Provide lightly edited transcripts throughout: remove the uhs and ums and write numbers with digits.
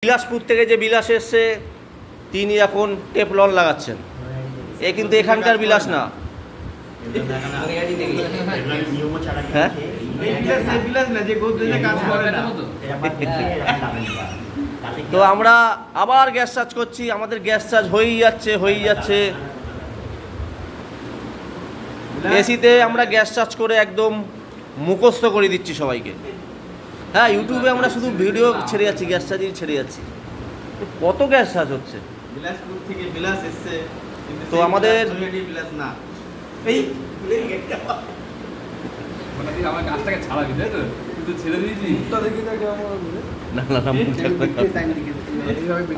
বিলাসপুর থেকে যে বিলাস এসছে তিনি এখন টেপলন লাগাচ্ছেন। এ কিন্তু এখানকার বিলাস না। হ্যাঁ, তো আমরা আবার গ্যাস চার্জ করছি। আমাদের গ্যাস চার্জ হয়েই যাচ্ছে। এসিতে আমরা গ্যাস চার্জ করে একদম মুখস্থ করে দিচ্ছি সবাইকে। হ্যাঁ, ইউটিউবে আমরা শুধু ভিডিও ছেড়ে যাচ্ছি, গ্যাস চার্জই ছেড়ে যাচ্ছি। কত গ্যাস চার্জ হচ্ছে। বিলাসপুর থেকে বিলাস এসছে, তো আমাদের বিলাস না এই আমার গাছটাকে ছাড়াবি, তাই তো? তুই ছেড়ে দিয়েছি।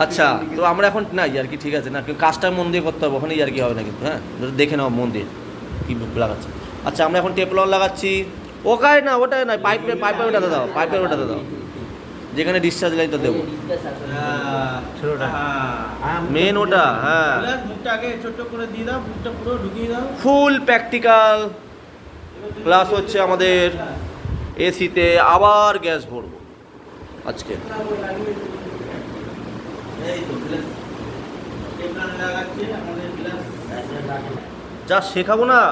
আচ্ছা, তো আমরা এখন না ইয়ার্কি ঠিক আছে না, কাজটা মন দিয়ে করতে হবে, ওখানে ইয়ার্কি হবে না কিন্তু। হ্যাঁ, দেখে নাও মন দিয়ে কী লাগাচ্ছে। আচ্ছা, আমরা এখন টেপলন লাগাচ্ছি। ওটাই না, পাইপের ওটাতে দাও, পাইপের ওটাতে দাও, যেখানে ডিসচার্জ লাইনটা দেবো মেন ওটা। হ্যাঁ, মুখটা আগে ছোট করে দিয়ে দাও, মুখটা পুরো ঢুকিয়ে দাও। ফুল প্র্যাকটিক্যাল ক্লাস হচ্ছে আমাদের। এসিতে আবার গ্যাস ভরবো আজকে। এই তো বিলাস টেপলান লাগাচ্ছে আমাদের বিলাস। যা শেখাবো না,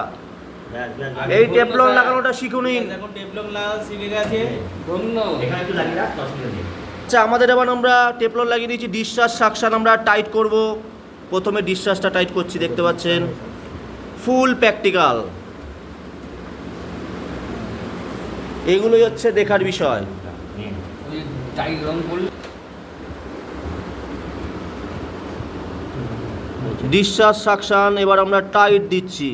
এই টেপলন লাগানোটা শিখুনি। এখন টেপলন লাগা শিখে গেছে। ধন্য। আচ্ছা, আমাদের এবার আমরা টেপলন লাগিয়ে দিয়েছি। ডিসচার্জ সাকশন আমরা টাইট করব। প্রথমে ডিসচার্জটা টাইট করছি, দেখতে পাচ্ছেন ফুল প্র্যাকটিক্যাল। এগুলোই হচ্ছে দেখার বিষয়। ওই টাই রং করলে ডিসচার্জ সাকশন এবার আমরা টাইট দিচ্ছি।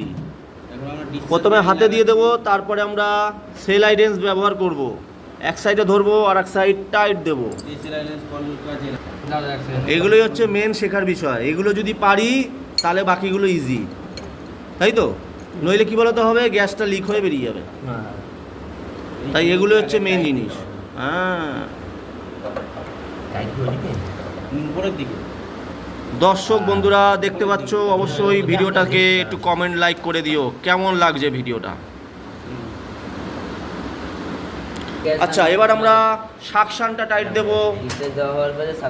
এখন আমরা প্রথমে হাতে দিয়ে দেবো, তারপরে আমরা সেল আইডেন্স ব্যবহার করব। এক সাইডে ধরবো আর এক সাইড টাইট দেবো। দাঁড়া এক সেকেন্ড। এগুলোই হচ্ছে মেন শেখার বিষয়। এগুলো যদি পারি তাহলে বাকিগুলো ইজি, তাই তো? নইলে কি বলতে হবে, গ্যাসটা লিক হয়ে বেরিয়ে যাবে। তাই এগুলো হচ্ছে মেন জিনিস। হ্যাঁ, উপরের দিকে দর্শক বন্ধুরা দেখতে পাচ্ছ, অবশ্যই ভিডিওটাকে একটু কমেন্ট লাইক করে দিও, কেমন লাগছে ভিডিওটা। আচ্ছা, এবার আমরা সাকশনটা টাইট দেব।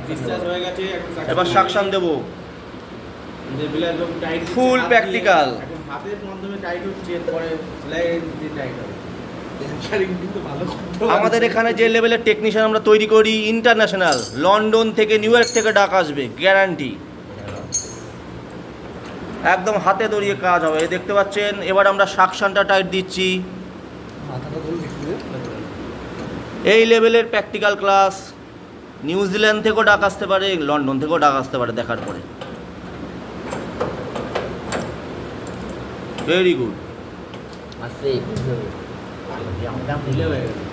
ডিসচার্জ হয়ে গেছে। এবার সাকশন দেব। যে বিলাস লোক টাইট Full practical। এখন হাতের মাধ্যমে টাইট হচ্ছে, এরপরে লাইন দিয়ে টাইট হবে। কিন্তু ভালো আমাদের এখানে যে লেভেলের টেকনিশিয়ান আমরা তৈরি করি, ইন্টারন্যাশনাল, লন্ডন থেকে নিউ ইয়র্ক থেকে ডাক আসবে, গ্যারান্টি। একদম হাতে দড়িয়ে কাজ হবে। এই দেখতে পাচ্ছেন, এবার আমরা সাকশনটা টাইট দিচ্ছি। এই লেভেলের প্র্যাকটিক্যাল ক্লাস নিউজিল্যান্ড থেকেও ডাক আসতে পারে, লন্ডন থেকেও ডাক আসতে পারে দেখার পরে। Very good. ঢিলে হয়ে গেছে।